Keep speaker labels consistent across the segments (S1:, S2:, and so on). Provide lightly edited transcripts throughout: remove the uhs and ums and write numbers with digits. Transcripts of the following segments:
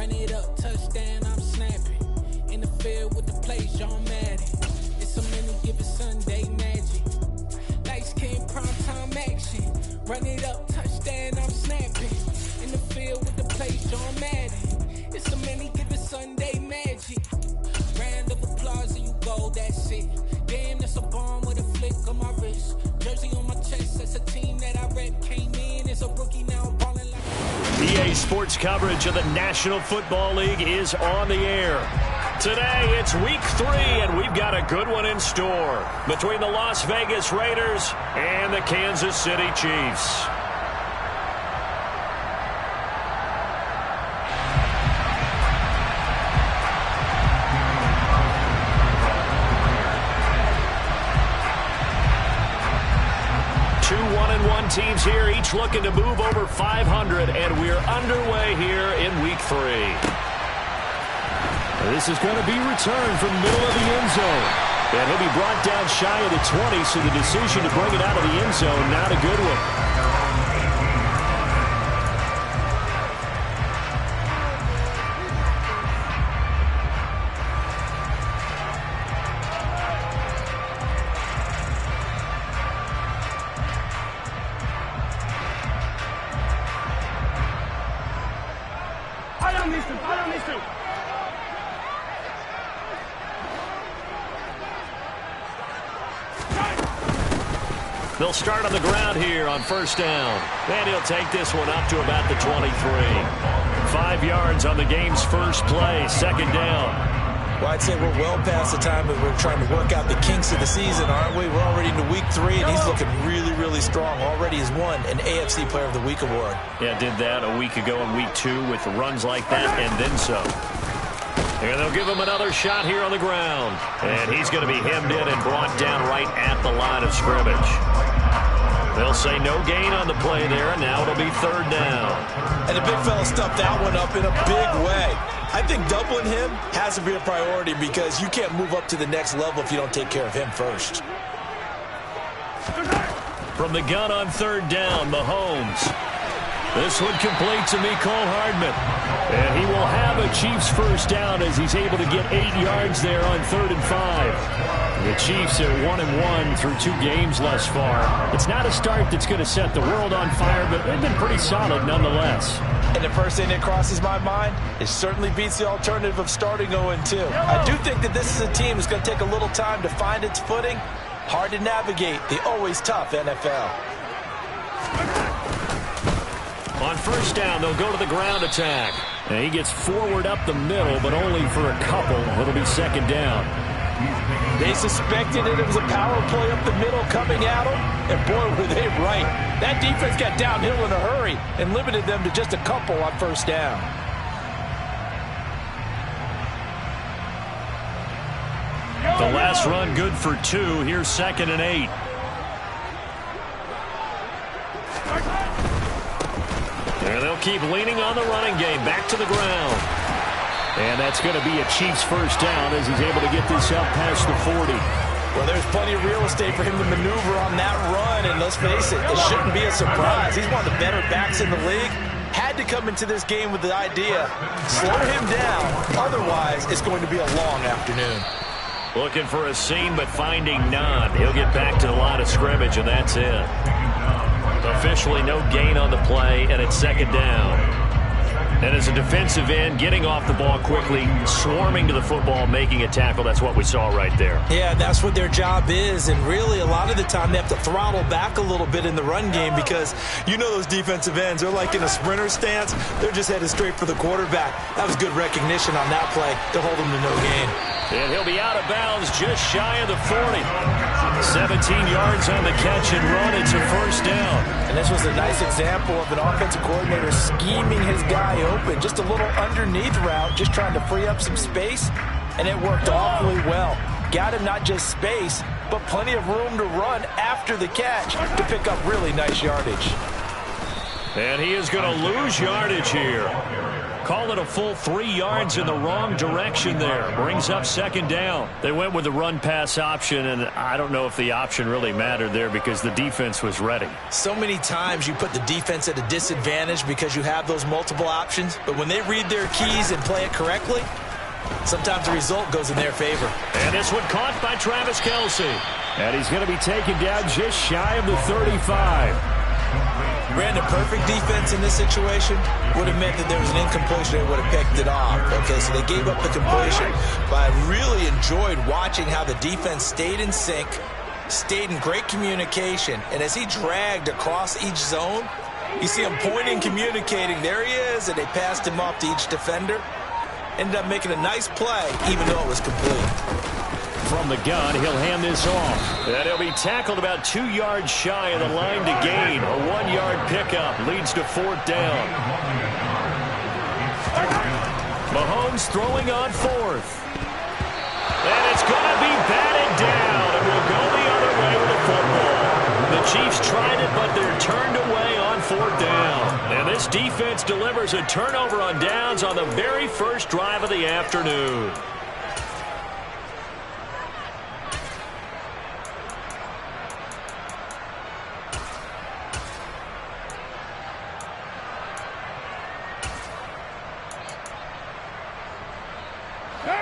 S1: Run it up, touchdown, I'm snapping. In the field with the plays, John Madden. It's so many given Sunday magic. Light skin, primetime action. Run it up, touchdown, I'm snapping. In the field with the plays, John Madden. It's so many given Sunday magic. Round of applause and you go, that's it. Damn, that's a bomb with a flick on my wrist. Jersey on my chest, that's a team that I rep. Came in as a rookie, now I'm balling like...
S2: EA Sports coverage of the National Football League is on the air. Today, it's Week 3, and we've got a good one in store between the Las Vegas Raiders and the Kansas City Chiefs. Two 1-1 teams here, each looking to move over 500, and we're underway here in Week 3.
S3: This is going to be returned from the middle of the end zone. And he'll be brought down shy of the 20, so the decision to bring it out of the end zone, not a good one.
S2: They'll start on the ground here on first down. And he'll take this one up to about the 23. 5 yards on the game's first play, second down.
S4: Well, I'd say we're well past the time that we're trying to work out the kinks of the season, aren't we? We're already into Week 3, and he's looking really, really strong. Already has won an AFC Player of the Week award.
S2: Yeah, did that a week ago in Week 2 with runs like that and then some. And they'll give him another shot here on the ground. And he's going to be hemmed in and brought down right at the line of scrimmage. They'll say no gain on the play there, and now it'll be third down.
S4: And the big fella stuffed that one up in a big way. I think doubling him has to be a priority because you can't move up to the next level if you don't take care of him first.
S2: From the gun on third down, Mahomes. This one complete to Mecole Hardman. And he will have a Chiefs first down as he's able to get 8 yards there on 3rd and 5. The Chiefs are 1-1 through 2 games thus far. It's not a start that's going to set the world on fire, but they've been pretty solid nonetheless.
S4: And the first thing that crosses my mind, it certainly beats the alternative of starting 0-2. I do think that this is a team that's going to take a little time to find its footing. Hard to navigate the always tough NFL.
S2: On first down, they'll go to the ground attack. And he gets forward up the middle, but only for a couple. It'll be second down.
S4: They suspected it was a power play up the middle coming at them, and boy, were they right. That defense got downhill in a hurry and limited them to just a couple on first down.
S2: The last run good for 2. Here's 2nd and 8. And they'll keep leaning on the running game. Back to the ground. And that's going to be a Chiefs first down as he's able to get this out past the 40.
S4: Well, there's plenty of real estate for him to maneuver on that run, and let's face it, it shouldn't be a surprise. He's one of the better backs in the league. Had to come into this game with the idea, slow him down, otherwise it's going to be a long afternoon.
S2: Looking for a seam, but finding none. He'll get back to the line of scrimmage, and that's it. Officially no gain on the play, and it's second down. And as a defensive end, getting off the ball quickly, swarming to the football, making a tackle, that's what we saw right there.
S4: Yeah, that's what their job is, and really a lot of the time they have to throttle back a little bit in the run game because you know those defensive ends, they're like in a sprinter stance. They're just headed straight for the quarterback. That was good recognition on that play to hold them to no gain.
S2: And he'll be out of bounds just shy of the 40. 17 yards on the catch and run. It's a first down.
S4: And this was a nice example of an offensive coordinator scheming his guy open. Just a little underneath route, just trying to free up some space. And it worked awfully well. Got him not just space, but plenty of room to run after the catch to pick up really nice yardage.
S2: And he is going to lose yardage here. Call it a full 3 yards in the wrong direction there. Brings up second down. They went with the run-pass option, and I don't know if the option really mattered there because the defense was ready.
S4: So many times you put the defense at a disadvantage because you have those multiple options, but when they read their keys and play it correctly, sometimes the result goes in their favor.
S2: And this one caught by Travis Kelce. And he's going to be taken down just shy of the 35.
S4: Brandon, perfect defense in this situation would have meant that there was an incompletion. They would have picked it off. Okay, so they gave up the completion. But I really enjoyed watching how the defense stayed in sync, stayed in great communication. And as he dragged across each zone, you see him pointing, communicating. There he is, and they passed him off to each defender. Ended up making a nice play, even though it was complete.
S2: From the gun, he'll hand this off. And he'll be tackled about 2 yards shy of the line to gain. A 1-yard pickup leads to 4th down. Mahomes throwing on 4th. And it's going to be batted down. And we'll go the other way with the football. The Chiefs tried it, but they're turned away on 4th down. And this defense delivers a turnover on downs on the very first drive of the afternoon.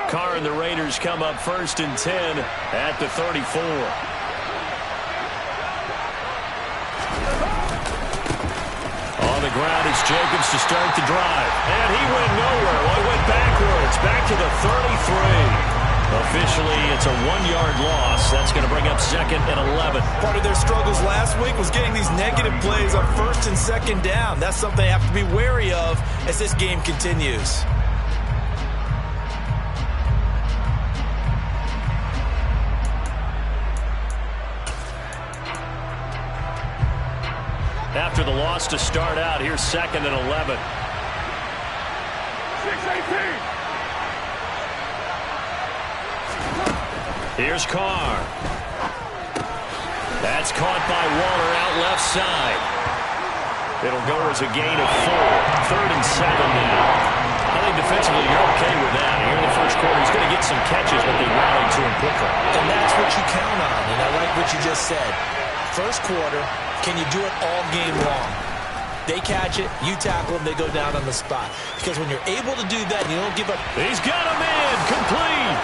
S2: Carr and the Raiders come up 1st and 10 at the 34. On the ground is Jacobs to start the drive. And he went nowhere. Well, he went backwards, back to the 33. Officially, it's a 1-yard loss. That's going to bring up 2nd and 11.
S4: Part of their struggles last week was getting these negative plays on 1st and 2nd down. That's something they have to be wary of as this game continues.
S2: After the loss to start out, here's 2nd and 11.
S3: 6-18.
S2: Here's Carr. That's caught by Waller out left side. It'll go as a gain of 4. 3rd and 7 now. I think defensively you're okay with that. Here in the first quarter, he's going to get some catches, but they rallied to him quickly.
S4: And that's what you count on, and I like what you just said. First quarter, can you do it all game long? They catch it, you tackle them, they go down on the spot. Because when you're able to do that, you don't give up.
S2: He's got him in, complete.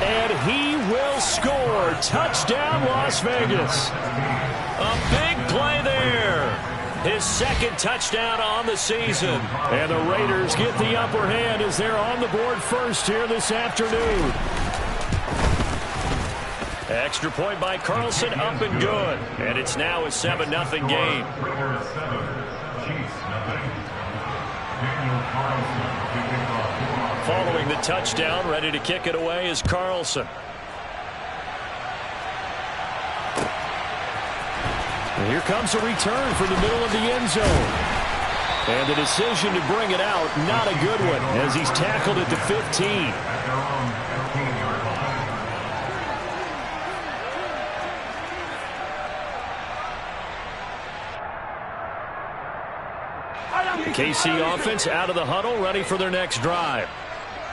S2: And he will score. Touchdown, Las Vegas. A big play there. His 2nd touchdown on the season. And the Raiders get the upper hand as they're on the board first here this afternoon. Extra point by Carlson, up and good. And it's now a 7-0 game. Following the touchdown, ready to kick it away is Carlson. And here comes a return from the middle of the end zone. And the decision to bring it out, not a good one, as he's tackled at the 15. KC offense out of the huddle, ready for their next drive.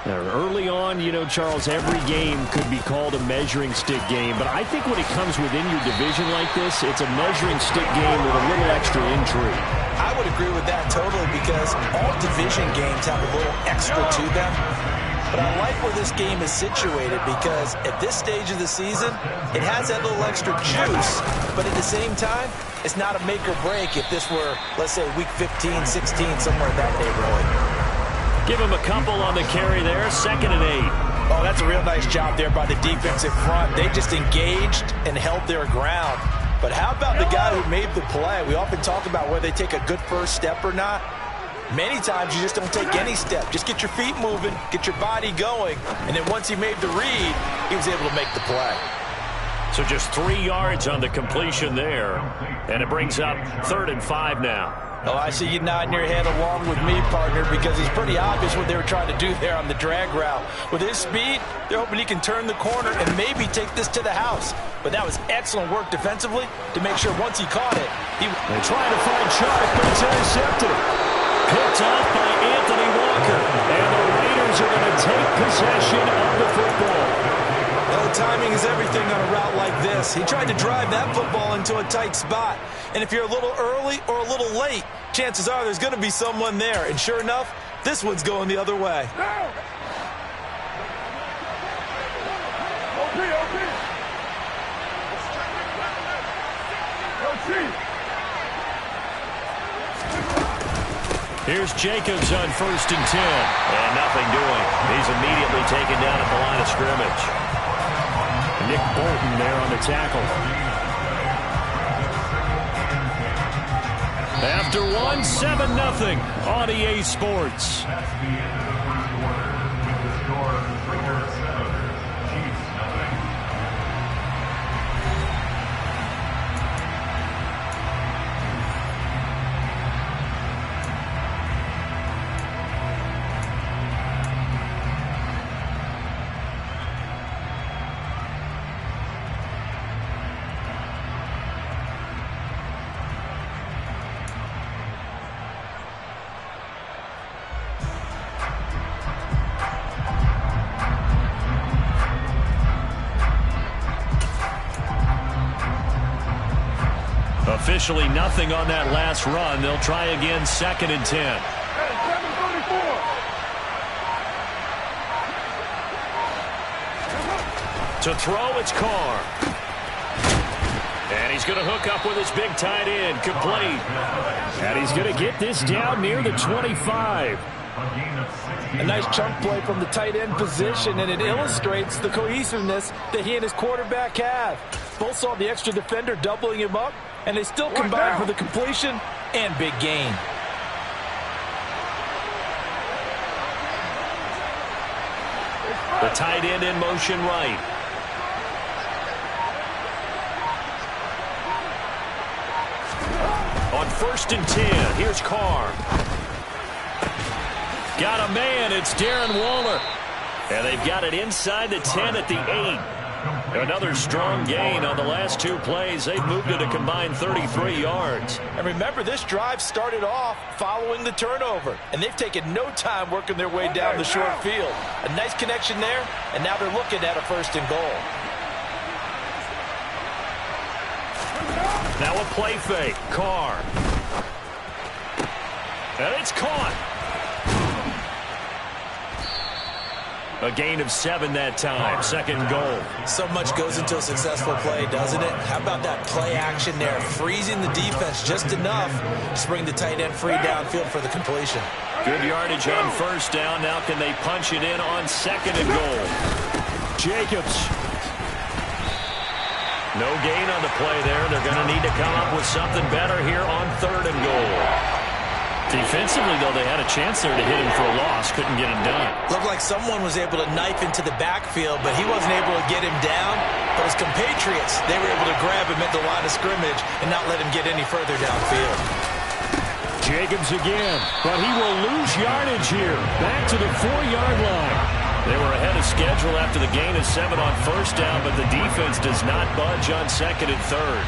S2: Now, early on, you know, Charles, every game could be called a measuring stick game, but I think when it comes within your division like this, it's a measuring stick game with a little extra intrigue.
S4: I would agree with that totally because all division games have a little extra to them. But I like where this game is situated because at this stage of the season, it has that little extra juice, but at the same time, it's not a make or break if this were, let's say, week 15, 16, somewhere in that neighborhood.
S2: Give him a couple on the carry there, 2nd and 8.
S4: Oh, that's a real nice job there by the defense in front. They just engaged and held their ground. But how about the guy who made the play? We often talk about whether they take a good first step or not. Many times you just don't take any step. Just get your feet moving, get your body going, and then once he made the read, he was able to make the play.
S2: So just 3 yards on the completion there, and it brings up 3rd and 5 now.
S4: Oh, I see you nodding your head along with me, partner, because it's pretty obvious what they were trying to do there on the drag route. With his speed, they're hoping he can turn the corner and maybe take this to the house. But that was excellent work defensively to make sure once he caught it, he...
S2: They try to find Chark, but it's intercepted. Picked off by Anthony.
S4: timing is everything on a route like this. He tried to drive that football into a tight spot. And if you're a little early or a little late, chances are there's going to be someone there. And sure enough, this one's going the other way.
S2: Here's Jacobs on 1st and 10. And nothing doing. He's immediately taken down at the line of scrimmage. Nick Bolton there on the tackle. After one, 7-0 on EA Sports. Officially nothing on that last run. They'll try again 2nd and 10. To throw, it's Carr. And he's going to hook up with his big tight end, complete. And he's going to get this down near the 25.
S4: A nice chunk play from the tight end position, and it illustrates the cohesiveness that he and his quarterback have. Both saw the extra defender doubling him up, and they still combined for the completion and big gain.
S2: The tight end in motion right. On 1st and 10, here's Carr. Got a man, it's Darren Waller. And they've got it inside the 10 at the 8. Another strong gain on the last 2 plays. They've moved it a combined 33 yards.
S4: And remember, this drive started off following the turnover, and they've taken no time working their way down the short field. A nice connection there, and now they're looking at a 1st and goal.
S2: Now a play fake. Carr. And it's caught. A gain of 7 that time. 2nd goal.
S4: So much goes into a successful play, doesn't it? How about that play action there? Freezing the defense just enough to bring the tight end free downfield for the completion.
S2: Good yardage on 1st down. Now can they punch it in on 2nd and goal? Jacobs. No gain on the play there. They're going to need to come up with something better here on 3rd and goal. Defensively, though, they had a chance there to hit him for a loss. Couldn't get it done.
S4: Looked like someone was able to knife into the backfield, but he wasn't able to get him down. But his compatriots, they were able to grab him at the line of scrimmage and not let him get any further downfield.
S2: Jacobs again, but he will lose yardage here. Back to the 4-yard line. They were ahead of schedule after the gain of 7 on 1st down, but the defense does not budge on 2nd and 3rd.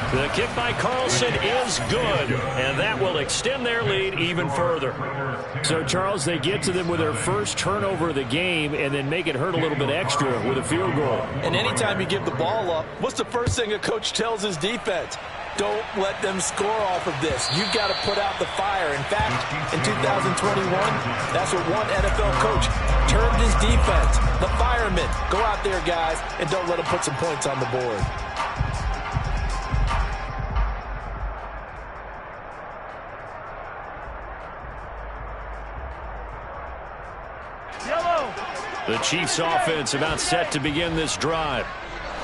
S2: The kick by Carlson is good, and that will extend their lead even further. So, Charles, they get to them with their first turnover of the game and then make it hurt a little bit extra with a field goal.
S4: And anytime you give the ball up, what's the first thing a coach tells his defense? Don't let them score off of this. You've got to put out the fire. In fact, in 2021, that's what one NFL coach termed his defense. The firemen. Go out there, guys, and don't let them put some points on the board.
S2: The Chiefs offense about set to begin this drive.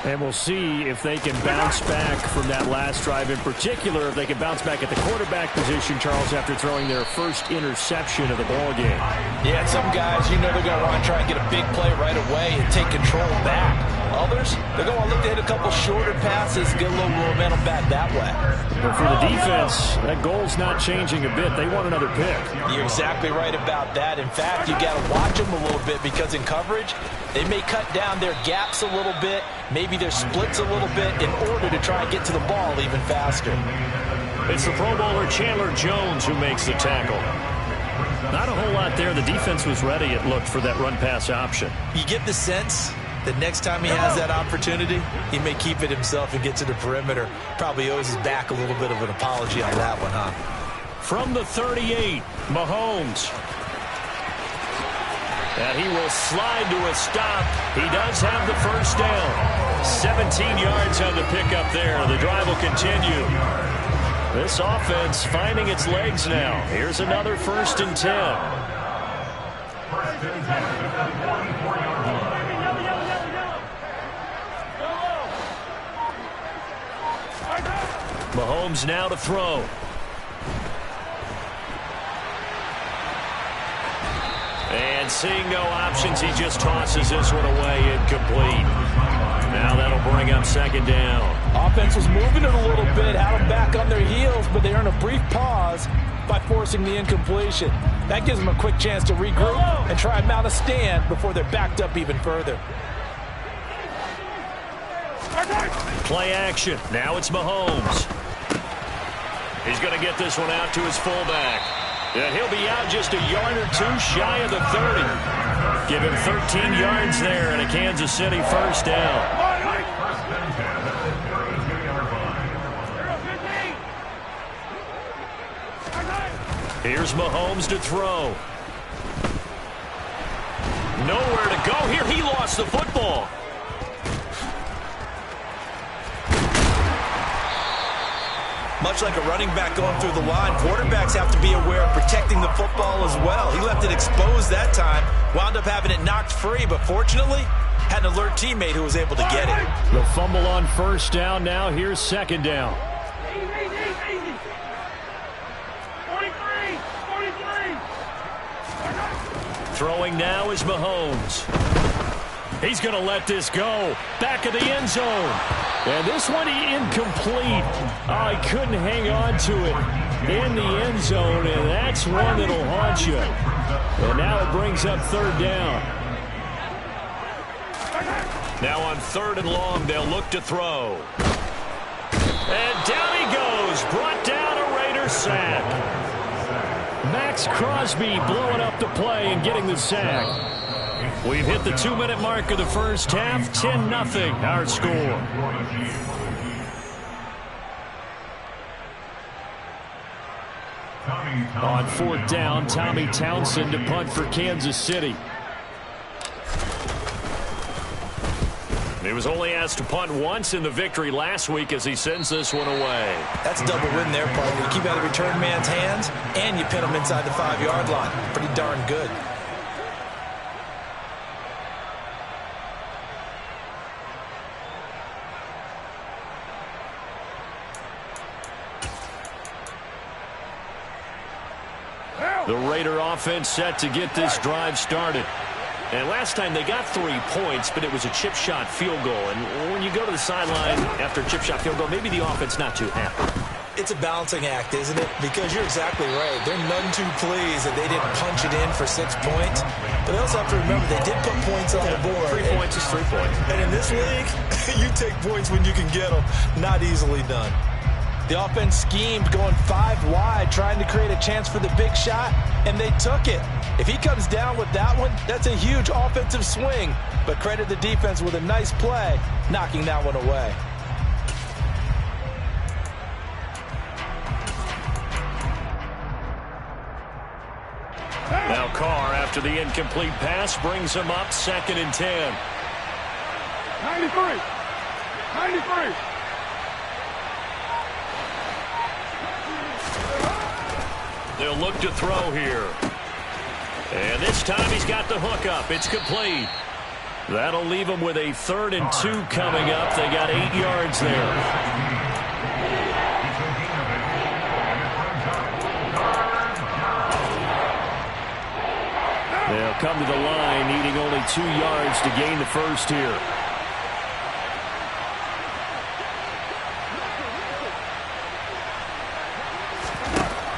S2: And we'll see if they can bounce back from that last drive, in particular, if they can bounce back at the quarterback position, Charles, after throwing their first interception of the ballgame.
S4: Yeah, some guys, you know they're going to want to try and get a big play right away and take control back. Others, they're going to look to hit a couple shorter passes, get a little momentum back that way.
S2: But for the defense, that goal's not changing a bit. They want another pick.
S4: You're exactly right about that. In fact, you got to watch them a little bit because in coverage, they may cut down their gaps a little bit, maybe their splits a little bit in order to try and get to the ball even faster.
S2: It's the Pro Bowler Chandler Jones who makes the tackle. Not a whole lot there. The defense was ready, it looked, for that run-pass option.
S4: You get the sense that next time he has that opportunity, he may keep it himself and get to the perimeter. Probably owes his back a little bit of an apology on that one, huh?
S2: From the 38, Mahomes. And he will slide to a stop. He does have the first down. 17 yards on the pickup there. The drive will continue. This offense finding its legs now. Here's another 1st and 10. Mahomes now to throw. And seeing no options, he just tosses this one away, incomplete. Now that'll bring up 2nd down.
S4: Offense was moving it a little bit, had them back on their heels, but they earn a brief pause by forcing the incompletion. That gives them a quick chance to regroup and try and mount a stand before they're backed up even further.
S2: Play action. Now it's Mahomes. He's going to get this one out to his fullback. And he'll be out just a yard or two shy of the 30. Give him 13 yards there and a Kansas City 1st down. Here's Mahomes to throw. Nowhere to go here. He lost the football.
S4: Much like a running back going through the line, quarterbacks have to be aware of protecting the football as well. He left it exposed that time, wound up having it knocked free, but fortunately had an alert teammate who was able to get it.
S2: The fumble on 1st down. Now here's 2nd down. Throwing now is Mahomes. He's going to let this go. Back of the end zone. And this one incomplete. Oh, he couldn't hang on to it in the end zone, and that's one that'll haunt you. And now it brings up 3rd down. Now on 3rd and long, they'll look to throw. And down he goes. Brought down a Raider sack. Max Crosby blowing up the play and getting the sack. We've hit the 2-minute mark of the first half. 10-0 our score. On 4th down, Tommy Townsend to punt for Kansas City. He was only asked to punt once in the victory last week as he sends this one away.
S4: That's a double win there, partner. You keep out of the return man's hands, and you pin him inside the 5-yard line. Pretty darn good.
S2: The Raider offense set to get this drive started. And last time they got 3 points, but it was a chip shot field goal. And when you go to the sideline after a chip shot field goal, maybe the offense not too happy.
S4: It's a balancing act, isn't it? Because you're exactly right. They're none too pleased that they didn't punch it in for 6 points. But they also have to remember they did put points on the board.
S2: 3 points is 3 points.
S4: And in this league, you take points when you can get them. Not easily done. The offense schemed going 5 wide, trying to create a chance for the big shot, and they took it. If he comes down with that one, that's a huge offensive swing. But credit the defense with a nice play, knocking that one away.
S2: Now Carr, after the incomplete pass, brings him up 2nd and 10.
S5: 93. 93.
S2: They'll look to throw here. And this time he's got the hook up. It's complete. That'll leave him with a 3rd and 2 coming up. They got 8 yards there. They'll come to the line, needing only 2 yards to gain the first here.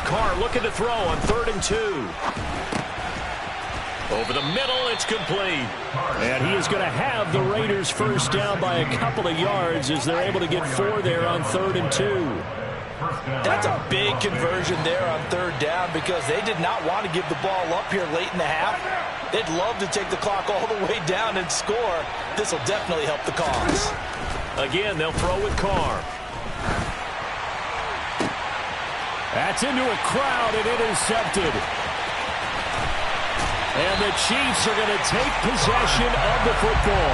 S2: Carr looking to throw on 3rd and 2. Over the middle, it's complete. And he is going to have the Raiders first down by a couple of yards as they're able to get 4 there on 3rd and 2.
S4: That's a big conversion there on third down because they did not want to give the ball up here late in the half. They'd love to take the clock all the way down and score. This will definitely help the cause.
S3: Again, they'll throw with Carr. That's into a crowd and intercepted. And the Chiefs are going to take possession of the football.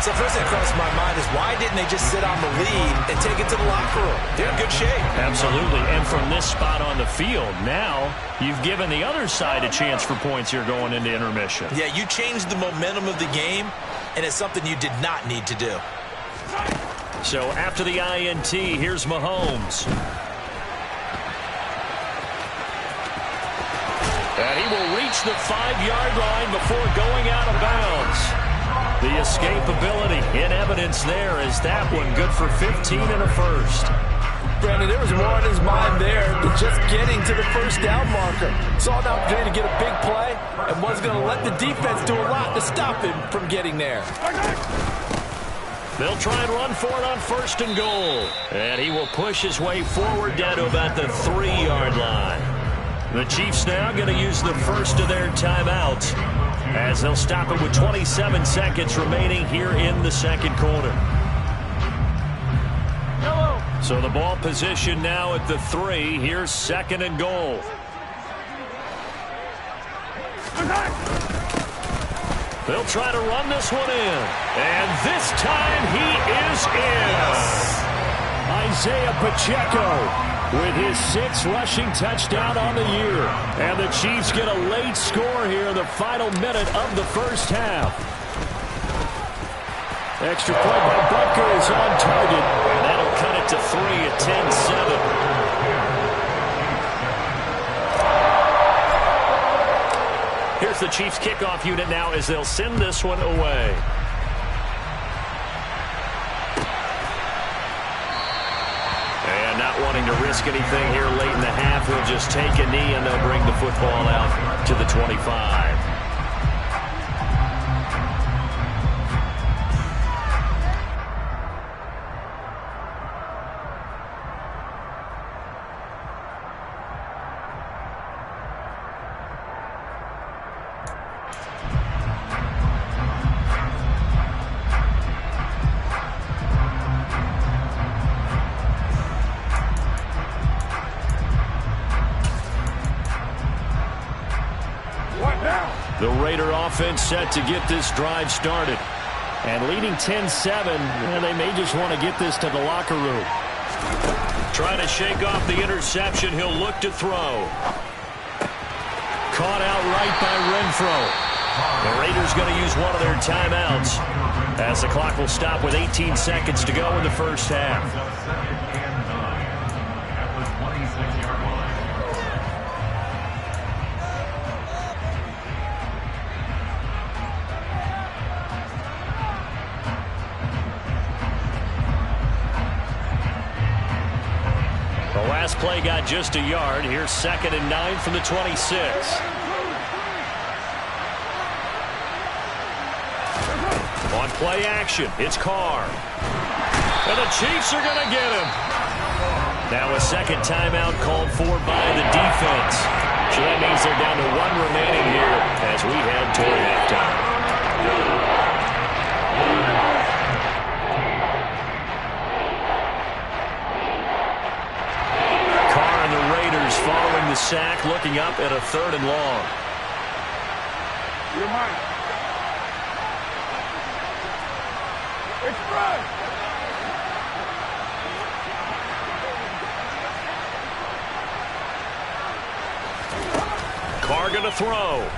S4: So first thing that crossed my mind is why didn't they just sit on the lead and take it to the locker room? They're in good shape.
S3: Absolutely. And from this spot on the field, now you've given the other side a chance for points here going into intermission.
S4: Yeah, you changed the momentum of the game, and it's something you did not need to do.
S3: So after the INT, here's Mahomes. And he will reach the 5-yard line before going out of bounds. The escapability in evidence there as that one good for 15 and a first.
S4: Brandon, there was more on his mind there than just getting to the first down marker. Saw an opportunity to get a big play and was going to let the defense do a lot to stop him from getting there.
S3: They'll try and run for it on first and goal. And he will push his way forward down to about the 3-yard line. The Chiefs now going to use the first of their timeouts as they'll stop it with 27 seconds remaining here in the second quarter. So the ball position now at the 3. Here's second and goal. They'll try to run this one in. And this time he is in. Isaiah Pacheco with his 6th rushing touchdown on the year. And the Chiefs get a late score here in the final minute of the first half. Extra point by Butker is on target. And that'll cut it to 3 at 10-7. Here's the Chiefs kickoff unit now as they'll send this one away. And not wanting to risk anything here late in the half, he'll just take a knee and they'll bring the football out to the 25. The Raider offense set to get this drive started. And leading 10-7, they may just want to get this to the locker room. Trying to shake off the interception. He'll look to throw. Caught out right by Renfro. The Raiders going to use one of their timeouts as the clock will stop with 18 seconds to go in the first half. Last play got just a yard. Here's 2nd and 9 from the 26. On play action, it's Carr. And the Chiefs are going to get him. Now a second timeout called for by the defense. So that means they're down to 1 remaining here as we head toward halftime. Following the sack, looking up at a 3rd and long.
S5: You're mine. It's right.
S3: Carr going to throw.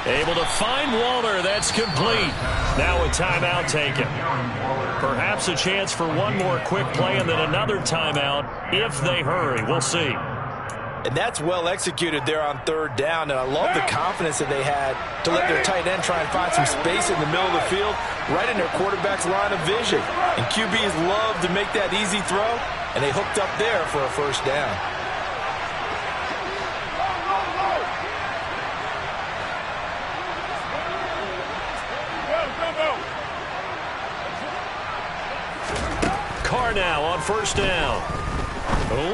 S3: Able to find Waller. That's complete. Now a timeout taken. Perhaps a chance for one more quick play and then another timeout if they hurry. We'll see.
S4: And that's well executed there on 3rd down. And I love the confidence that they had to let their tight end try and find some space in the middle of the field, right in their quarterback's line of vision. And QBs love to make that easy throw, and they hooked up there for a first down.
S2: Carr now on first down.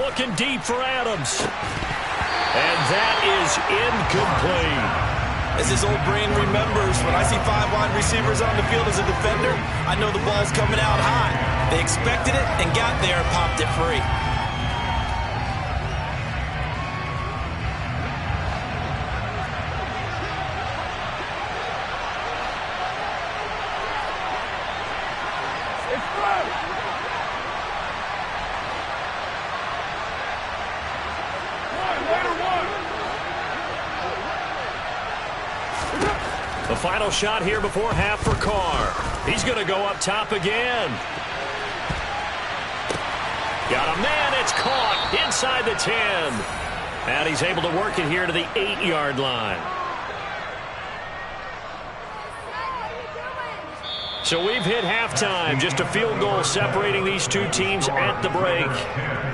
S2: Looking deep for Adams. And that is incomplete.
S4: As his old brain remembers, when I see 5 wide receivers on the field as a defender, I know the ball's coming out high. They expected it and got there and popped it free.
S2: The final shot here before half for Carr. He's going to go up top again. Got a man. It's caught inside the 10. And he's able to work it here to the 8-yard line. So we've hit halftime. Just a field goal separating these two teams at the break.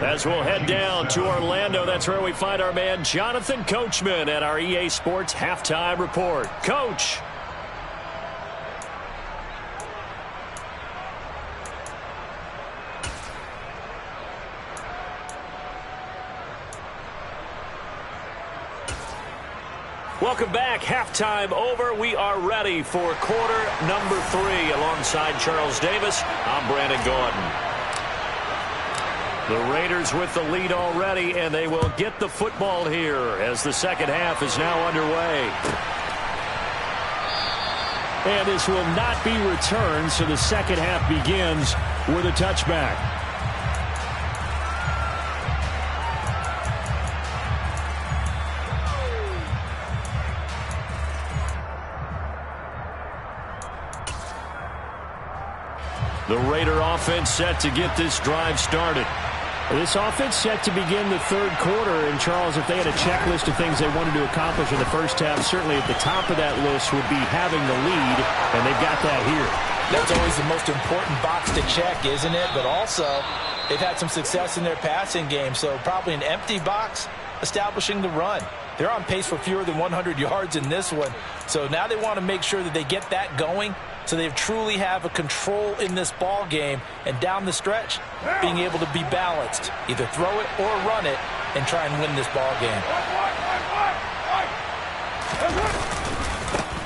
S2: As we'll head down to Orlando, that's where we find our man Jonathan Coachman at our EA Sports Halftime Report. Coach. Welcome back. Halftime over. We are ready for quarter number 3. Alongside Charles Davis, I'm Brandon Gaudin. The Raiders with the lead already, and they will get the football here as the second half is now underway. And this will not be returned, so the second half begins with a touchback. The Raider offense set to get this drive started. This offense set to begin the third quarter. And, Charles, if they had a checklist of things they wanted to accomplish in the first half, certainly at the top of that list would be having the lead, and they've got that here.
S4: That's always the most important box to check, isn't it? But also, they've had some success in their passing game, so probably an empty box establishing the run. They're on pace for fewer than 100 yards in this one. So now they want to make sure that they get that going so they truly have a control in this ball game, and down the stretch, being able to be balanced. Either throw it or run it and try and win this ball game.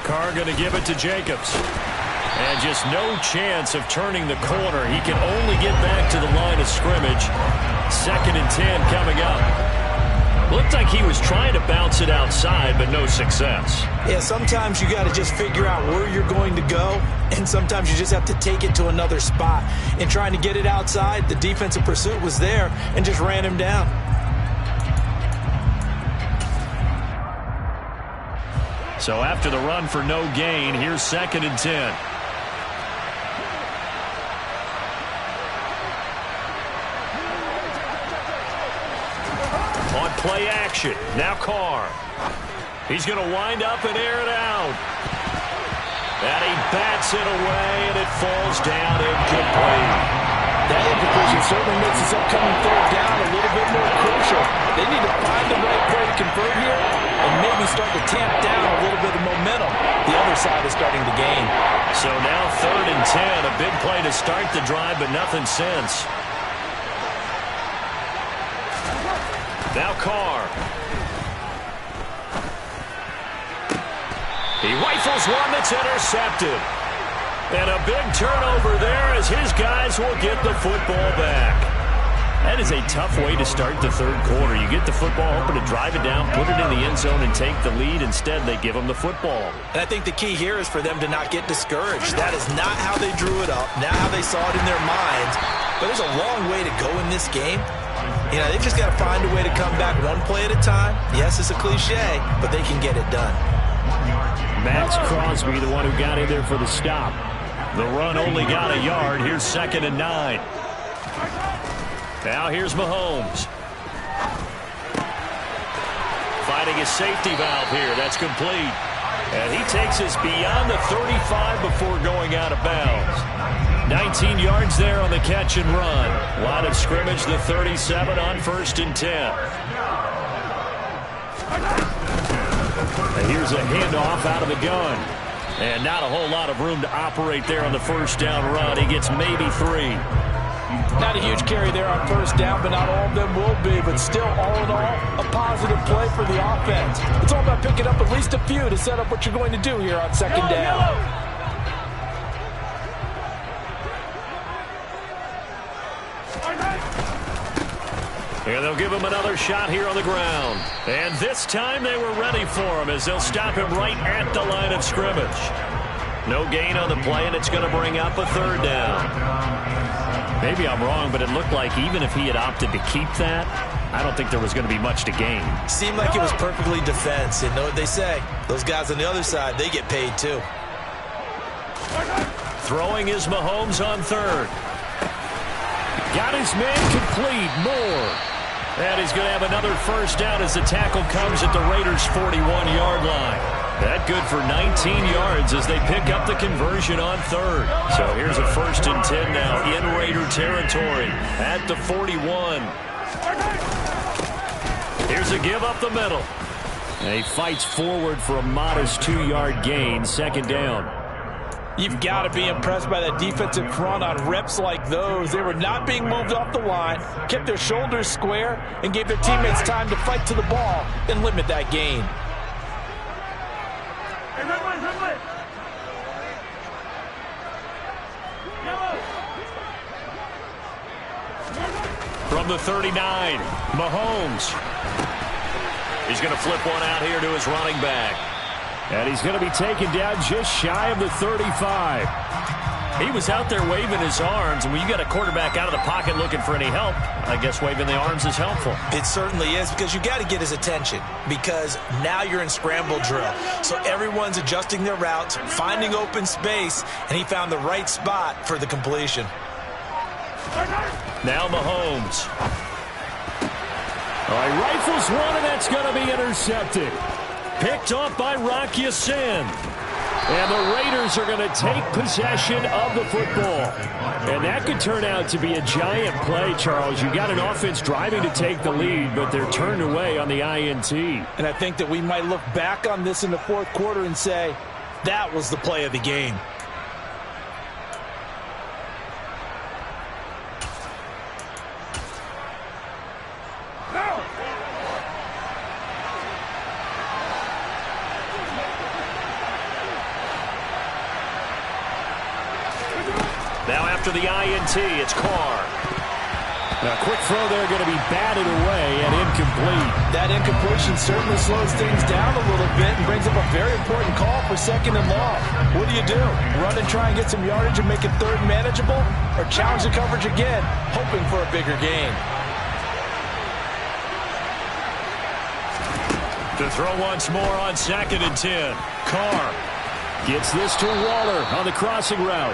S2: Carr going to give it to Jacobs. And just no chance of turning the corner. He can only get back to the line of scrimmage. 2nd and 10 coming up. Looked like he was trying to bounce it outside, but no success.
S4: Yeah, sometimes you got to just figure out where you're going to go, and sometimes you just have to take it to another spot. In trying to get it outside, the defensive pursuit was there and just ran him down.
S2: So after the run for no gain, here's 2nd and 10. On play action, now Carr. He's going to wind up and air it out. And he bats it away, and it falls down incomplete.
S4: That incompletion certainly makes this upcoming third down a little bit more crucial. They need to find the right play to convert here and maybe start to tamp down a little bit of momentum. The other side is starting to gain.
S2: So now 3rd and 10, a big play to start the drive, but nothing since. Now Carr. He rifles one that's intercepted. And a big turnover there as his guys will get the football back. That is a tough way to start the third quarter. You get the football, hoping to drive it down, put it in the end zone, and take the lead. Instead, they give them the football.
S4: And I think the key here is for them to not get discouraged. That is not how they drew it up, not how they saw it in their minds. But there's a long way to go in this game. You know, they've just got to find a way to come back one play at a time. Yes, it's a cliche, but they can get it done.
S2: Max Crosby, the one who got in there for the stop. The run only got a yard. Here's 2nd and 9. Now here's Mahomes. Finding his safety valve here. That's complete. And he takes us beyond the 35 before going out of bounds. 19 yards there on the catch and run. Line of scrimmage, the 37 on 1st and 10. And here's a handoff out of the gun. And not a whole lot of room to operate there on the first down run. He gets maybe 3.
S4: Not a huge carry there on first down, but not all of them will be. But still, all in all, a positive play for the offense. It's all about picking up at least a few to set up what you're going to do here on second down.
S2: And they'll give him another shot here on the ground. And this time they were ready for him as they'll stop him right at the line of scrimmage. No gain on the play, and it's going to bring up a third down. Maybe I'm wrong, but it looked like even if he had opted to keep that, I don't think there was going to be much to gain.
S4: Seemed like it was perfectly defense. And know what they say? Those guys on the other side, they get paid too.
S2: Throwing is Mahomes on third. Got his man complete. Moore. And he's going to have another first down as the tackle comes at the Raiders' 41-yard line. That good for 19 yards as they pick up the conversion on third. So here's a 1st and 10 now in Raider territory at the 41. Here's a give up the middle. And he fights forward for a modest 2-yard gain, second down.
S4: You've got to be impressed by that defensive front on reps like those. They were not being moved off the line, kept their shoulders square, and gave their teammates time to fight to the ball and limit that gain.
S2: From the 39, Mahomes. He's going to flip one out here to his running back. And he's going to be taken down just shy of the 35. He was out there waving his arms, and when you got a quarterback out of the pocket looking for any help, I guess waving the arms is helpful.
S4: It certainly is, because you got to get his attention, because now you're in scramble drill. So everyone's adjusting their routes, finding open space, and he found the right spot for the completion.
S2: Now Mahomes. All right, rifles one, and that's going to be intercepted. Picked off by Rock Ya-Sin. And the Raiders are going to take possession of the football. And that could turn out to be a giant play, Charles. You got an offense driving to take the lead, but they're turned away on the INT.
S4: And I think that we might look back on this in the fourth quarter and say, that was the play of the game.
S2: Now after the INT, it's Carr. Now quick throw there going to be batted away and incomplete.
S4: That incompletion certainly slows things down a little bit and brings up a very important call for 2nd and long. What do? Run and try and get some yardage and make it third manageable? Or challenge the coverage again, hoping for a bigger gain?
S2: To throw once more on 2nd and 10. Carr gets this to Waller on the crossing route.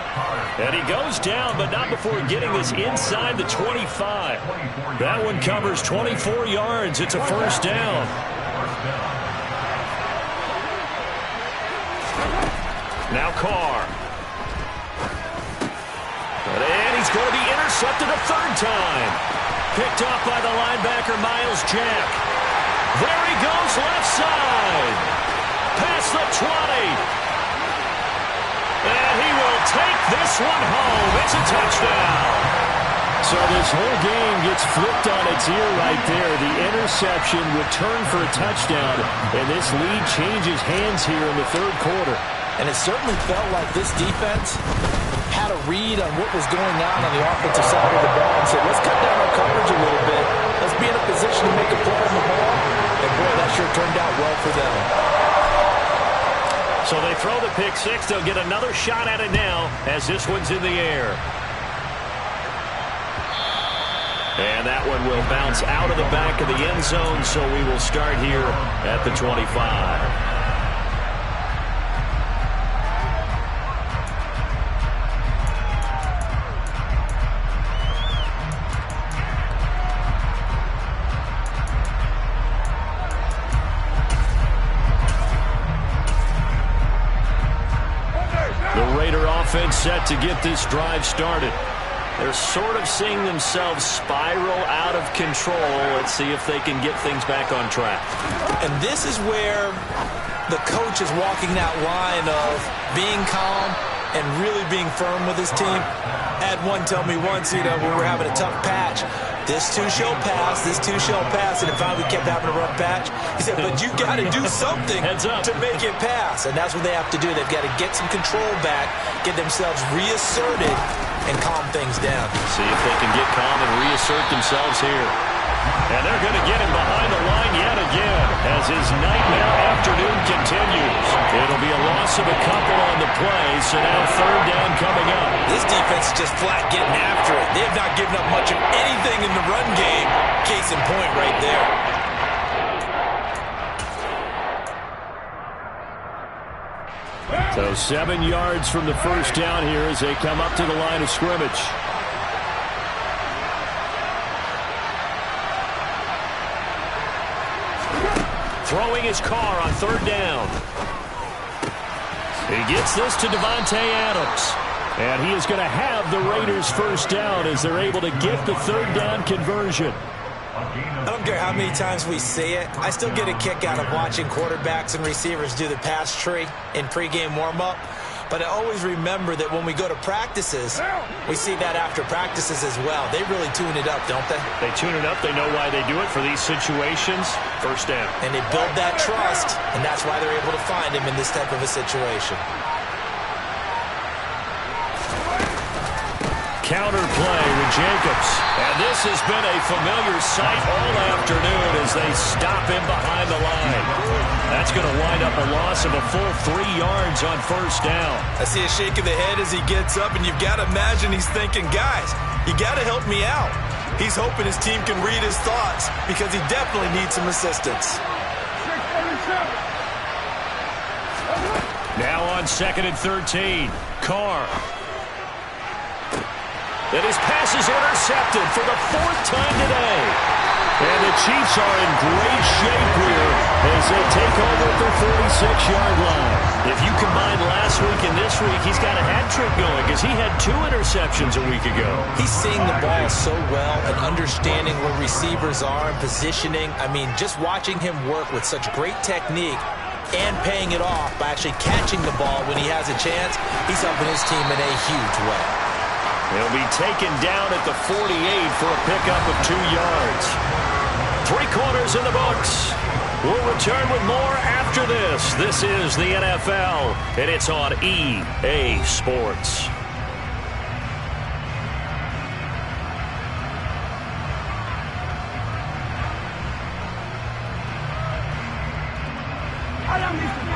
S2: And he goes down, but not before getting this inside the 25. That one covers 24 yards. It's a first down. Now Carr. And he's going to be intercepted a third time. Picked off by the linebacker, Miles Jack. There he goes, left side. Past the 20. And he will take this one home. It's a touchdown. So this whole game gets flipped on its ear right there. The interception returned for a touchdown, and this lead changes hands here in the third quarter.
S4: And it certainly felt like this defense had a read on what was going on the offensive side of the ball and said, let's cut down our coverage a little bit. Let's be in a position to make a play on the ball. And boy, that sure turned out well for them.
S2: So they throw the pick six. They'll get another shot at it now as this one's in the air. And that one will bounce out of the back of the end zone, so we will start here at the 25. Offense set to get this drive started. They're sort of seeing themselves spiral out of control. Let's see if they can get things back on track.
S4: And this is where the coach is walking that line of being calm and really being firm with his team. I had one tell me once, when we were having a tough patch, this too shall pass, this too shall pass, and if we kept having a rough patch, he said, but you got to do something to make it pass, and that's what they have to do. They've got to get some control back, get themselves reasserted, and calm things down.
S2: See if they can get calm and reassert themselves here. And they're going to get him behind the line yet again as his nightmare afternoon continues. It'll be a loss of a couple on the play, so now third down coming up.
S4: This defense is just flat getting after it. They have not given up much of anything in the run game. Case in point right there.
S2: So 7 yards from the first down here as they come up to the line of scrimmage. Throwing his car on third down. He gets this to Devontae Adams. And he is going to have the Raiders first down as they're able to get the third down conversion.
S4: I don't care how many times we see it. I still get a kick out of watching quarterbacks and receivers do the pass tree in pregame warm-up. But I always remember that when we go to practices, we see that after practices as well. They really tune it up, don't they?
S2: They tune it up. They know why they do it for these situations. First down.
S4: And they build that trust, and that's why they're able to find him in this type of a situation.
S2: Counter play with Jacobs. And this has been a familiar sight all afternoon as they stop him behind the line. That's going to wind up a loss of a full 3 yards on first down.
S4: I see a shake of the head as he gets up, and you've got to imagine he's thinking, guys, you got to help me out. He's hoping his team can read his thoughts because he definitely needs some assistance.
S2: Now on 2nd and 13, Carr. And his pass is intercepted for the 4th time today. And the Chiefs are in great shape here as they take over at the 46-yard line. If you combine last week and this week, he's got a hat trick going because he had 2 interceptions a week ago.
S4: He's seeing the ball so well and understanding where receivers are and positioning. I mean, just watching him work with such great technique and paying it off by actually catching the ball when he has a chance, he's helping his team in a huge way.
S2: He'll be taken down at the 48 for a pickup of 2 yards. 3 quarters in the books. We'll return with more after this. This is the NFL, and it's on EA Sports.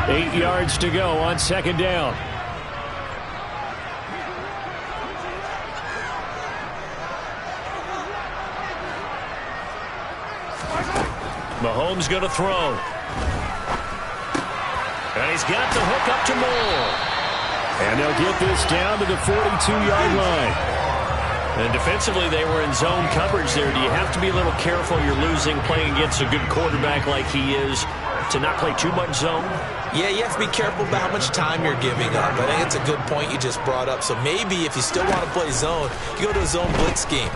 S2: Eight yards to go on second down. Mahomes going to throw. And he's got the hook up to Moore. And they'll get this down to the 42-yard line. And defensively, they were in zone coverage there. Do you have to be a little careful? You're losing playing against a good quarterback like he is to not play too much zone?
S4: Yeah, you have to be careful about how much time you're giving up. I think it's a good point you just brought up. So maybe if you still want to play zone, you go to a zone blitz scheme.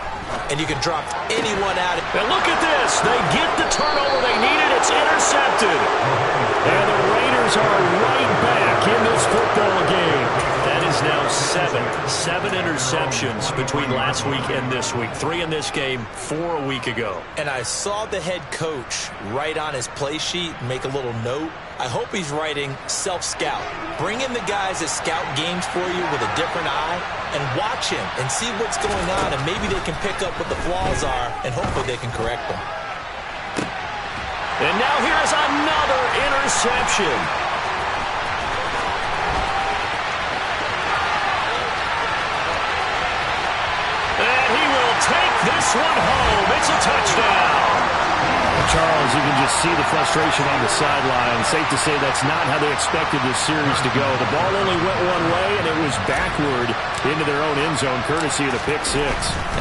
S4: And you can drop anyone out.
S2: And look at this. They get the turnover they needed. It's intercepted. And the Raiders are right back in this football game. That is now 7 interceptions between last week and this week. 3 in this game, 4 a week ago.
S4: And I saw the head coach write on his play sheet, make a little note. I hope he's writing self-scout. Bring in the guys that scout games for you with a different eye and watch him and see what's going on, and maybe they can pick up what the flaws are, and hopefully they can correct them.
S2: And now here's another interception. And he will take this one home. It's a touchdown. Charles, you can just see the frustration on the sideline. Safe to say that's not how they expected this series to go. The ball only went one way, and it was backward into their own end zone, courtesy of the pick 6.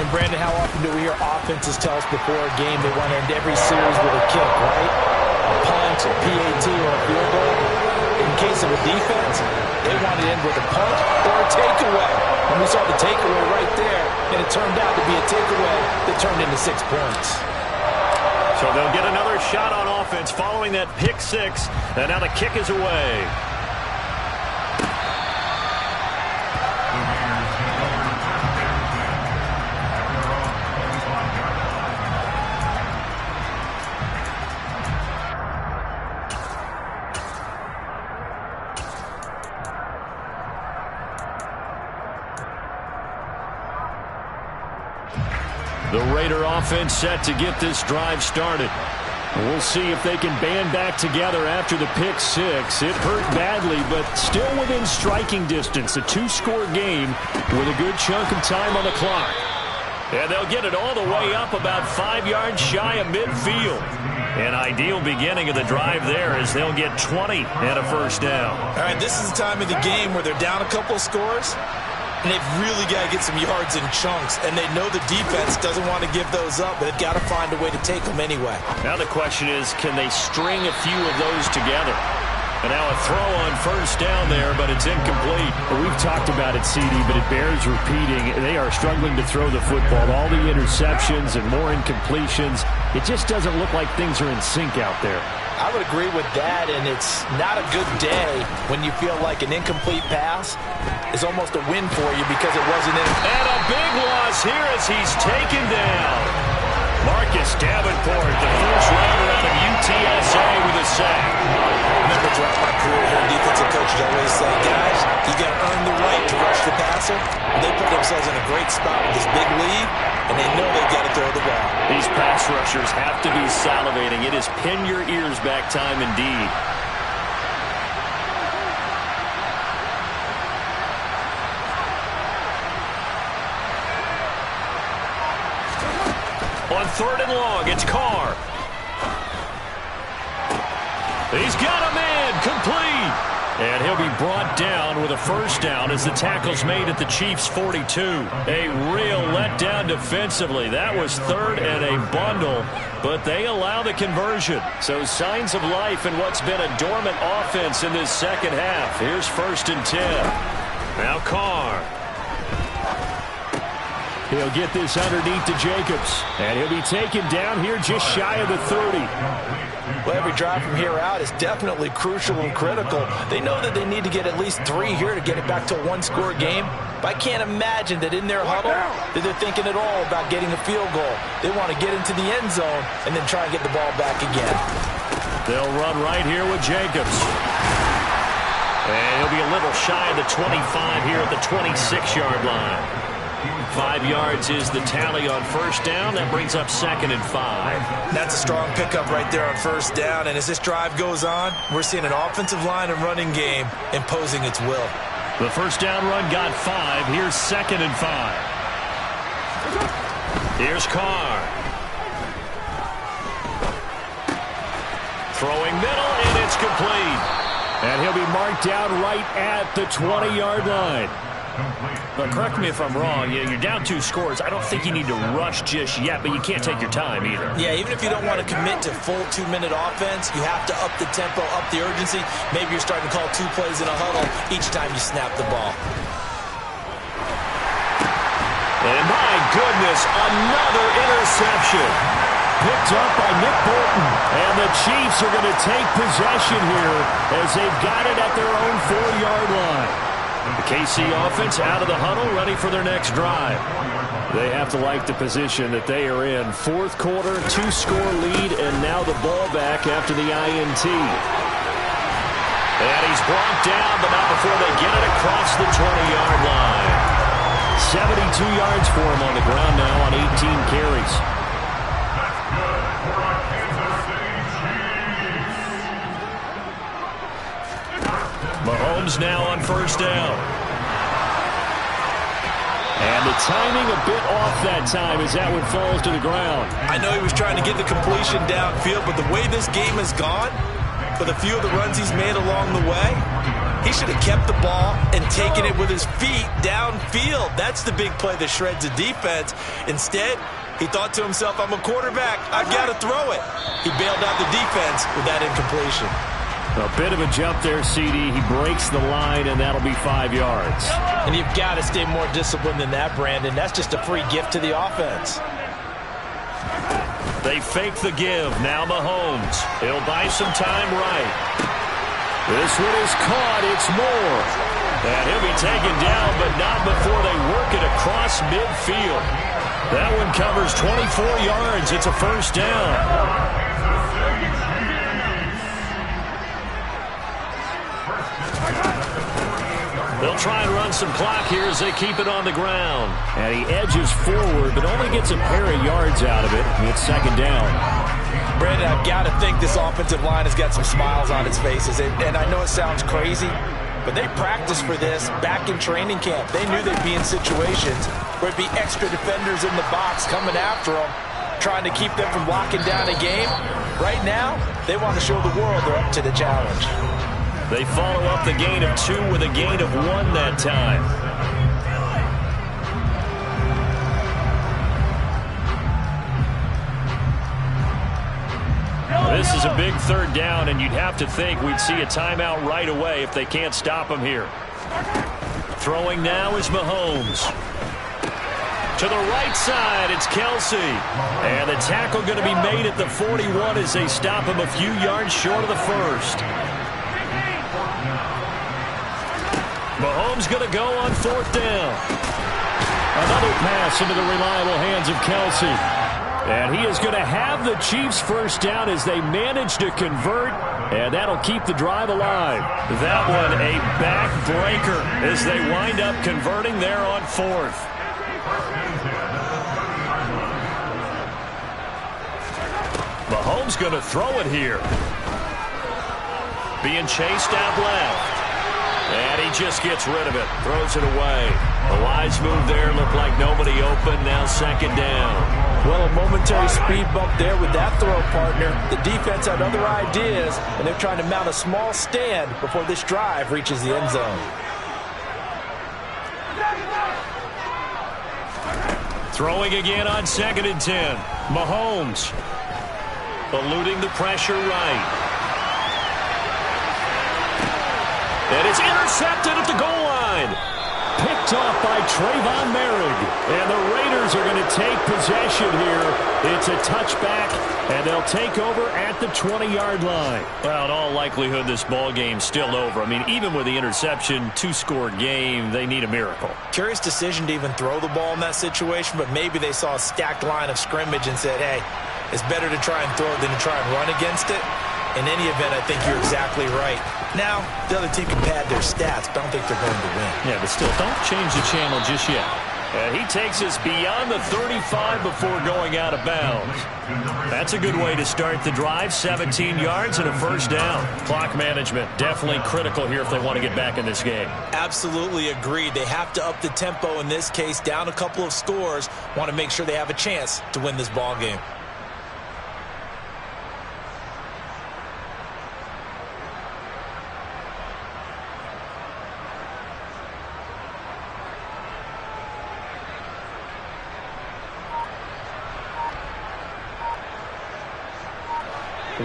S4: And, Brandon, how often do we hear offenses tell us before a game they want to end every series with a kick, right? A punt, a PAT, or a field goal. In case of a defense, they want to end with a punt or a takeaway. And we saw the takeaway right there, and it turned out to be a takeaway that turned into 6 points.
S2: So they'll get another shot on offense following that pick 6. And now the kick is away. The Raider offense set to get this drive started. We'll see if they can band back together after the pick six. It hurt badly, but still within striking distance. A two-score game with a good chunk of time on the clock. And they'll get it all the way up about 5 yards shy of midfield. An ideal beginning of the drive there as they'll get 20 and a first down.
S4: All right, this is the time of the game where they're down a couple of scores, and they've really got to get some yards in chunks, and they know the defense doesn't want to give those up, but they've got to find a way to take them anyway.
S2: Now the question is, can they string a few of those together? And now a throw on first down there, but it's incomplete.
S3: We've talked about it, CD, but it bears repeating. They are struggling to throw the football. All the interceptions and more incompletions. It just doesn't look like things are in sync out there.
S4: I would agree with that, and it's not a good day when you feel like an incomplete pass is almost a win for you because it wasn't in.
S2: And a big loss here as he's taken down. Marcus Davenport, the first rounder out of UTSA with a sack.
S4: Remember throughout my career here, defensive coaches always say, guys, you got to earn the right to rush the passer. And they put themselves in a great spot with this big lead, and they know they've got to throw the ball.
S2: These pass rushers have to be salivating. It is pin your ears back time indeed. On third and long, it's Carr. He's got a man, complete. And he'll be brought down with a first down as the tackle's made at the Chiefs' 42. A real letdown defensively. That was third and a bundle, but they allow the conversion. So signs of life in what's been a dormant offense in this second half. Here's first and 10. Now Carr.
S3: He'll get this underneath to Jacobs, and he'll be taken down here just shy of the 30.
S4: Well, every drive from here out is definitely crucial and critical. They know that they need to get at least 3 here to get it back to a one-score game. But I can't imagine that in their huddle that they're thinking at all about getting a field goal. They want to get into the end zone and then try and get the ball back again.
S2: They'll run right here with Jacobs. And he'll be a little shy of the 25 here at the 26-yard line. 5 yards is the tally on first down. That brings up second and 5.
S4: That's a strong pickup right there on first down. And as this drive goes on, we're seeing an offensive line and running game imposing its will.
S2: The first down run got 5. Here's second and 5. Here's Carr. Throwing middle, and it's complete.
S3: And he'll be marked down right at the 20-yard line.
S2: But correct me if I'm wrong, you're down 2 scores. I don't think you need to rush just yet, but you can't take your time either.
S4: Yeah, even if you don't want to commit to full 2-minute offense, you have to up the tempo, up the urgency. Maybe you're starting to call 2 plays in a huddle each time you snap the ball.
S2: And my goodness, another interception.
S3: Picked up by Nick Bolton. And the Chiefs are going to take possession here as they've got it at their own 4-yard line.
S2: The KC offense out of the huddle, ready for their next drive.
S3: They have to like the position that they are in. Fourth quarter, 2-score lead, and now the ball back after the INT.
S2: And he's brought down, but not before they get it across the 20-yard line.
S3: 72 yards for him on the ground now on 18 carries.
S2: Mahomes now on first down.
S3: And the timing a bit off that time as that one falls to the ground.
S4: I know he was trying to get the completion downfield, but the way this game has gone, with a few of the runs he's made along the way, he should have kept the ball and taken it with his feet downfield. That's the big play that shreds the defense. Instead, he thought to himself, I'm a quarterback, I've got to throw it. He bailed out the defense with that incompletion.
S3: A bit of a jump there, CD. He breaks the line, and that'll be 5 yards.
S4: And you've got to stay more disciplined than that, Brandon. That's just a free gift to the offense.
S2: They fake the give. Now Mahomes. He'll buy some time right.
S3: This one is caught. It's Moore.
S2: And he'll be taken down, but not before they work it across midfield. That one covers 24 yards. It's a first down. They'll try and run some clock here as they keep it on the ground. And he edges forward, but only gets a pair of yards out of it. It's second down.
S4: Brandon, I've got to think this offensive line has got some smiles on its faces. And I know it sounds crazy, but they practiced for this back in training camp. They knew they'd be in situations where it'd be extra defenders in the box coming after them, trying to keep them from locking down a game. Right now, they want to show the world they're up to the challenge.
S2: They follow up the gain of 2 with a gain of 1 that time. This is a big third down, and you'd have to think we'd see a timeout right away if they can't stop him here. Throwing now is Mahomes. To the right side, it's Kelsey. And the tackle going to be made at the 41 as they stop him a few yards short of the first. Mahomes going to go on 4th down. Another pass into the reliable hands of Kelsey. And he is going to have the Chiefs first down as they manage to convert, and that'll keep the drive alive. That one a backbreaker as they wind up converting there on 4th. Mahomes going to throw it here. Being chased out left. And he just gets rid of it. Throws it away. A wise move there. Looked like nobody open. Now second down.
S4: Well, a momentary speed bump there with that throw, partner. The defense had other ideas, and they're trying to mount a small stand before this drive reaches the end zone.
S2: Throwing again on 2nd and 10. Mahomes. Eluding the pressure right. And it's intercepted at the goal line. Picked off by Trayvon Merrick. And the Raiders are going to take possession here. It's a touchback, and they'll take over at the 20-yard line. Well, in all likelihood, this ball game's still over. I mean, even with the interception, 2-score game, they need a miracle. Curious decision to even throw the ball in that situation, but maybe they saw a stacked line of scrimmage and said, hey, it's better to try and throw than to try and run against it. In any event, I think you're exactly right. Now, the other team can pad their stats, but I don't think they're going to win. Yeah, but still, don't change the channel just yet. And he takes us beyond the 35 before going out of bounds. That's a good way to start the drive. 17 yards and a first down. Clock management, definitely critical here if they want to get back in this game.
S4: Absolutely agreed. They have to up the tempo in this case, down a couple of scores. Want to make sure they have a chance to win this ball game.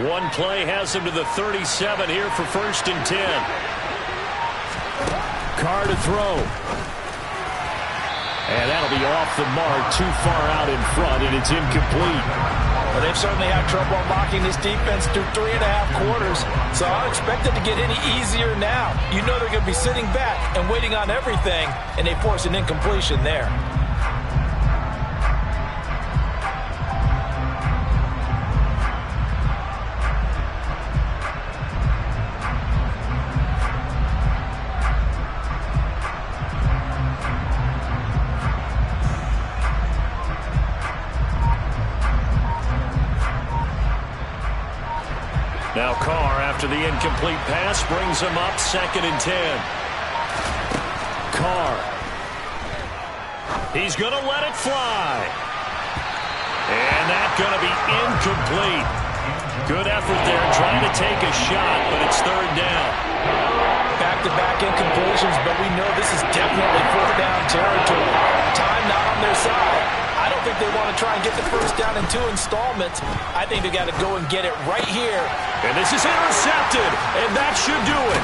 S2: One play has him to the 37 here for 1st and 10. Carr to throw. And that'll be off the mark, too far out in front, and it's incomplete.
S4: Well, they've certainly had trouble unlocking this defense through 3.5 quarters, so I don't expect it to get any easier now. You know they're going to be sitting back and waiting on everything, and they force an incompletion there.
S2: Now Carr, after the incomplete pass, brings him up 2nd and 10. Carr. He's going to let it fly. And that's going to be incomplete. Good effort there trying to take a shot, but it's 3rd down.
S4: Back-to-back incompletions, but we know this is definitely 4th down territory. Time not on their side. I don't think they want to try and get the first down in 2 installments. I think they got to go and get it right here.
S2: And this is intercepted, and that should do it.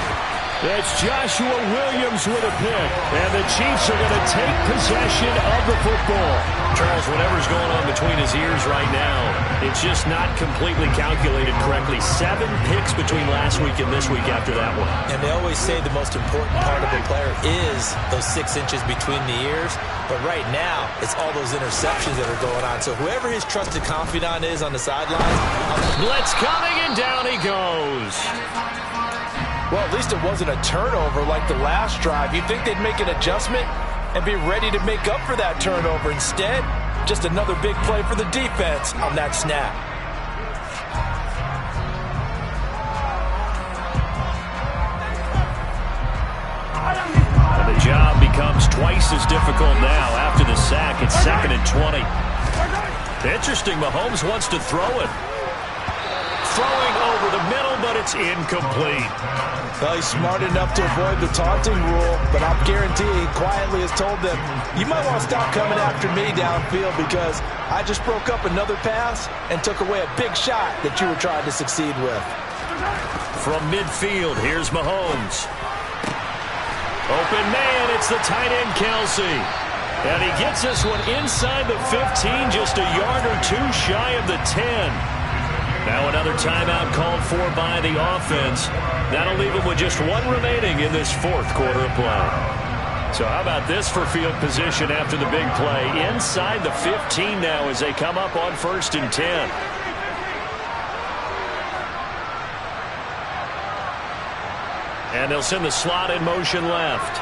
S2: That's Joshua Williams with a pick, and the Chiefs are going to take possession of the football. Charles, whatever's going on between his ears right now, it's just not completely calculated correctly. 7 picks between last week and this week after that one.
S4: And they always say the most important part of a player is those 6 inches between the ears. But right now, it's all those interceptions that are going on. So whoever his trusted confidant is on the sidelines.
S2: Blitz coming, and down he goes.
S4: Well, at least it wasn't a turnover like the last drive. You'd think they'd make an adjustment and be ready to make up for that turnover. Instead, just another big play for the defense on that snap.
S2: And the job becomes twice as difficult now after the sack. It's 2nd and 20. Interesting, Mahomes wants to throw it. Throwing over the middle, but it's incomplete.
S4: Well, he's smart enough to avoid the taunting rule, but I'm guaranteeing quietly has told them, you might want to stop coming after me downfield because I just broke up another pass and took away a big shot that you were trying to succeed with.
S2: From midfield, here's Mahomes. Open man, it's the tight end, Kelsey. And he gets this one inside the 15, just a yard or two shy of the 10. Now another timeout called for by the offense. That'll leave them with just one remaining in this 4th quarter of play. So how about this for field position after the big play? Inside the 15 now as they come up on 1st and 10. And they'll send the slot in motion left.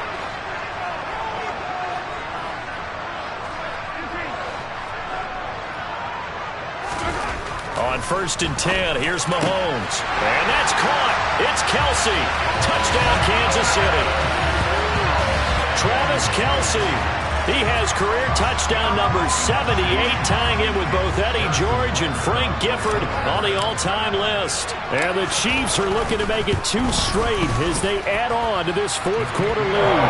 S2: On 1st and 10, here's Mahomes. And that's caught. It's Kelsey. Touchdown, Kansas City. Travis Kelsey. He has career touchdown number 78, tying it with both Eddie George and Frank Gifford on the all-time list. And the Chiefs are looking to make it 2 straight as they add on to this 4th quarter lead.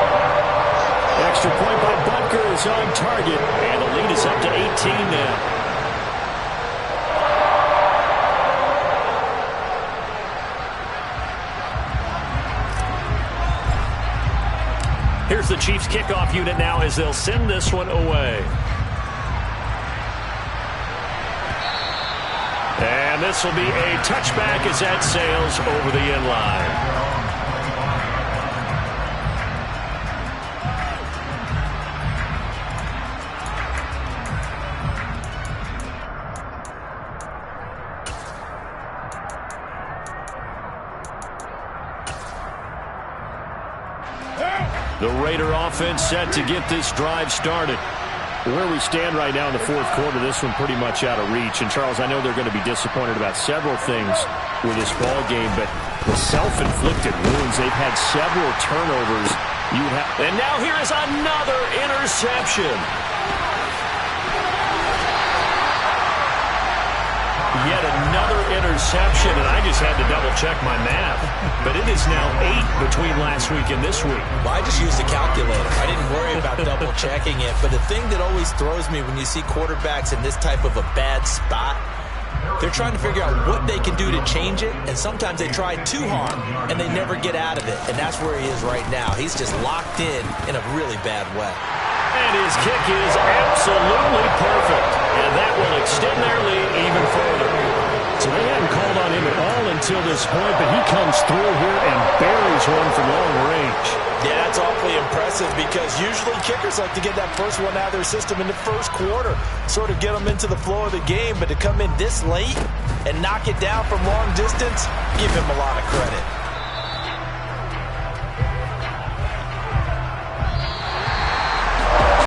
S2: Extra point by Butker is on target, and the lead is up to 18 now. Here's the Chiefs kickoff unit now as they'll send this one away. And this will be a touchback as that sails over the end line. The Raider offense set to get this drive started. Where we stand right now in the 4th quarter, this one pretty much out of reach. And, Charles, I know they're going to be disappointed about several things with this ball game, but the self-inflicted wounds, they've had several turnovers. And now here is another interception. Yet another interception, and I just had to double-check my math. But it is now 8 between last week and this week.
S4: Well, I just used a calculator. I didn't worry about double-checking it. But the thing that always throws me when you see quarterbacks in this type of a bad spot, they're trying to figure out what they can do to change it, and sometimes they try too hard, and they never get out of it. And that's where he is right now. He's just locked in a really bad way.
S2: And his kick is absolutely perfect. And that will extend their lead even further. So they hadn't called on him at all until this point, but he comes through here and buries one from long range.
S4: Yeah, that's awfully impressive because usually kickers like to get that first one out of their system in the 1st quarter, sort of get them into the flow of the game, but to come in this late and knock it down from long distance, give him a lot of credit.